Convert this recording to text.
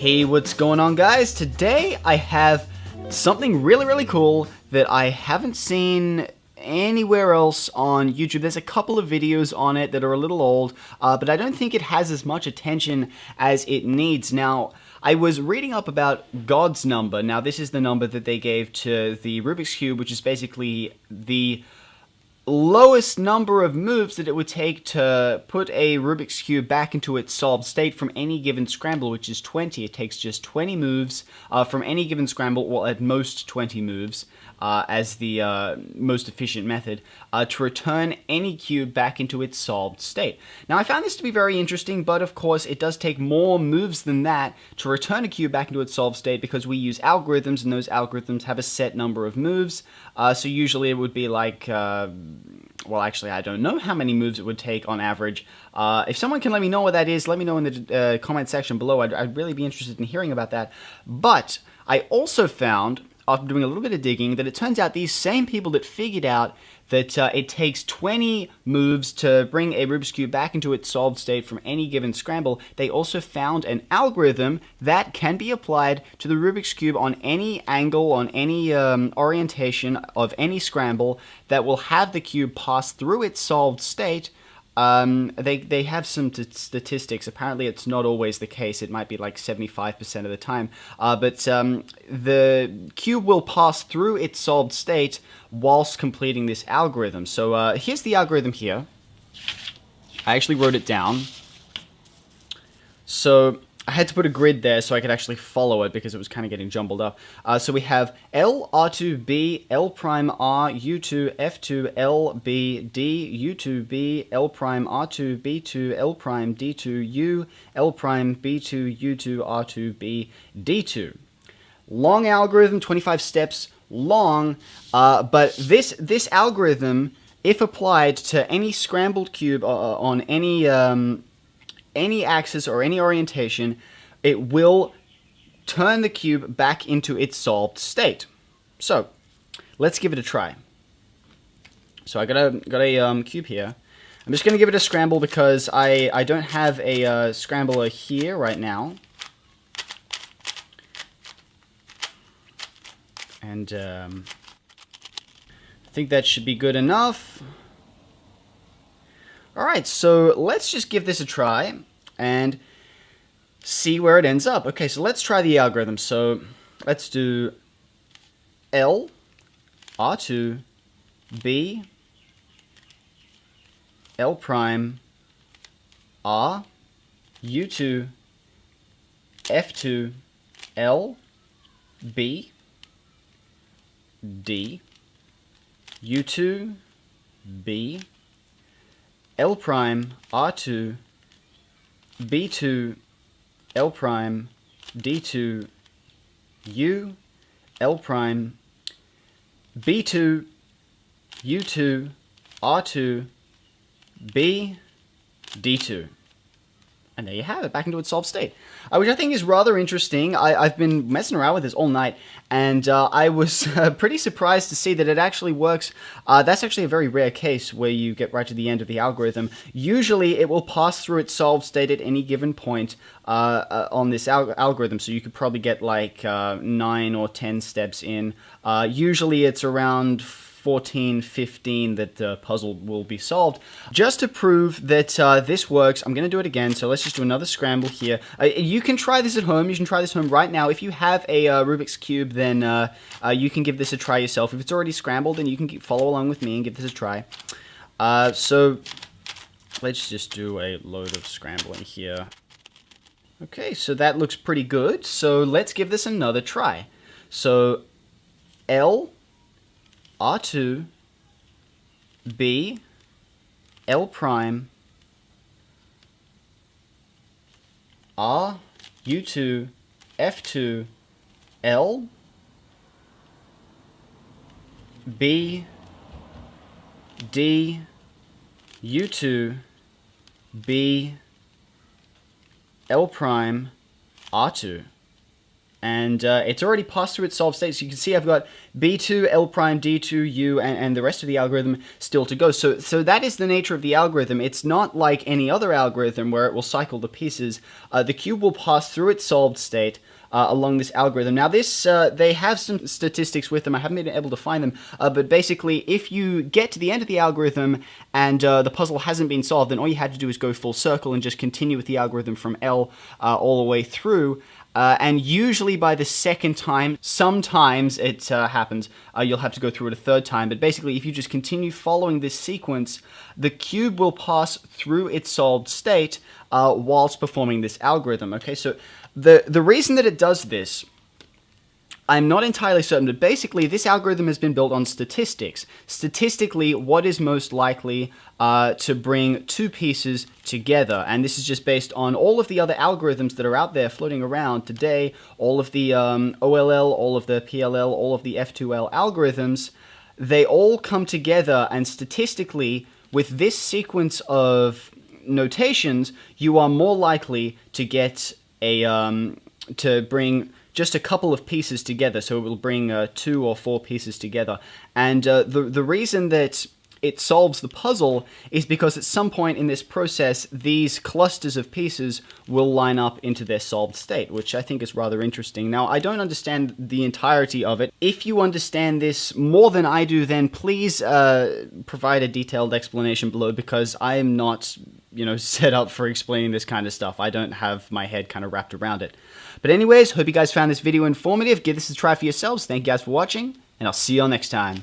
Hey, what's going on, guys? Today I have something really cool that I haven't seen anywhere else on YouTube. There's a couple of videos on it that are a little old, but I don't think it has as much attention as it needs. Now, I was reading up about God's number. Now, this is the number that they gave to the Rubik's Cube, which is basically the lowest number of moves that it would take to put a Rubik's Cube back into its solved state from any given scramble, which is 20. It takes just 20 moves from any given scramble, well, at most 20 moves, as the most efficient method, to return any cube back into its solved state. Now, I found this to be very interesting, but of course, it does take more moves than that to return a cube back into its solved state because we use algorithms, and those algorithms have a set number of moves. So usually it would be like... well, actually, I don't know how many moves it would take on average. If someone can let me know what that is, let me know in the comment section below. I'd really be interested in hearing about that. But I also found, after doing a little bit of digging, that it turns out these same people that figured out that it takes 20 moves to bring a Rubik's Cube back into its solved state from any given scramble, they also found an algorithm that can be applied to the Rubik's Cube on any angle, on any orientation of any scramble that will have the cube pass through its solved state. They have some statistics. Apparently, it's not always the case. It might be like 75% of the time. But the cube will pass through its solved state whilst completing this algorithm. So here's the algorithm here. I actually wrote it down. So I had to put a grid there so I could actually follow it because it was kind of getting jumbled up. So we have L, R2, B, L prime, R, U2, F2, L, B, D, U2, B, L prime, R2, B2, L prime, D2, U, L prime, B2, U2, R2, B, D2. Long algorithm, 25 steps long, but this algorithm, if applied to any scrambled cube on any axis or any orientation, it will turn the cube back into its solved state. So let's give it a try. So I got a cube here. I'm just going to give it a scramble because I don't have a scrambler here right now. And I think that should be good enough. Alright, so let's just give this a try and see where it ends up. Okay, so let's try the algorithm. So let's do L, R2, B, L prime, R, U2, F2, L, B, D, U2, B, L prime, R2, B2, L prime, D2, U, L prime, B2, U2, R2, B, D2. And there you have it, back into its solved state, which I think is rather interesting. I've been messing around with this all night, and I was pretty surprised to see that it actually works. That's actually a very rare case where you get right to the end of the algorithm. Usually, it will pass through its solved state at any given point on this algorithm, so you could probably get like 9 or 10 steps in. Usually, it's around 14, 15 that the puzzle will be solved. Just to prove that this works, I'm going to do it again. So let's just do another scramble here. You can try this at home. You can try this at home right now. If you have a Rubik's Cube, then you can give this a try yourself. If it's already scrambled, then you can follow along with me and give this a try. So let's just do a load of scrambling here. Okay, so that looks pretty good. So let's give this another try. So L, R2, B, L prime, R, U2, F2, L, B, D, U2, B, L prime, R2. and it's already passed through its solved state. So you can see I've got B2, L prime, D2, U, and the rest of the algorithm still to go. So that is the nature of the algorithm. It's not like any other algorithm where it will cycle the pieces. The cube will pass through its solved state along this algorithm. Now this, they have some statistics with them. I haven't been able to find them, but basically if you get to the end of the algorithm and the puzzle hasn't been solved, then all you had to do is go full circle and just continue with the algorithm from L all the way through. And usually by the second time, sometimes it happens, you'll have to go through it a third time. But basically, if you just continue following this sequence, the cube will pass through its solved state whilst performing this algorithm. Okay, so the reason that it does this, I'm not entirely certain, but basically this algorithm has been built on statistics. Statistically, what is most likely to bring two pieces together? And this is just based on all of the other algorithms that are out there floating around today, all of the OLL, all of the PLL, all of the F2L algorithms. They all come together, and statistically, with this sequence of notations, you are more likely to get a, to bring just a couple of pieces together, so it will bring 2 or 4 pieces together. And the reason that it solves the puzzle is because at some point in this process, these clusters of pieces will line up into their solved state, which I think is rather interesting. Now, I don't understand the entirety of it. If you understand this more than I do, then please provide a detailed explanation below, because I am not, set up for explaining this kind of stuff. I don't have my head kind of wrapped around it. But anyways, hope you guys found this video informative. Give this a try for yourselves. Thank you guys for watching, and I'll see you all next time.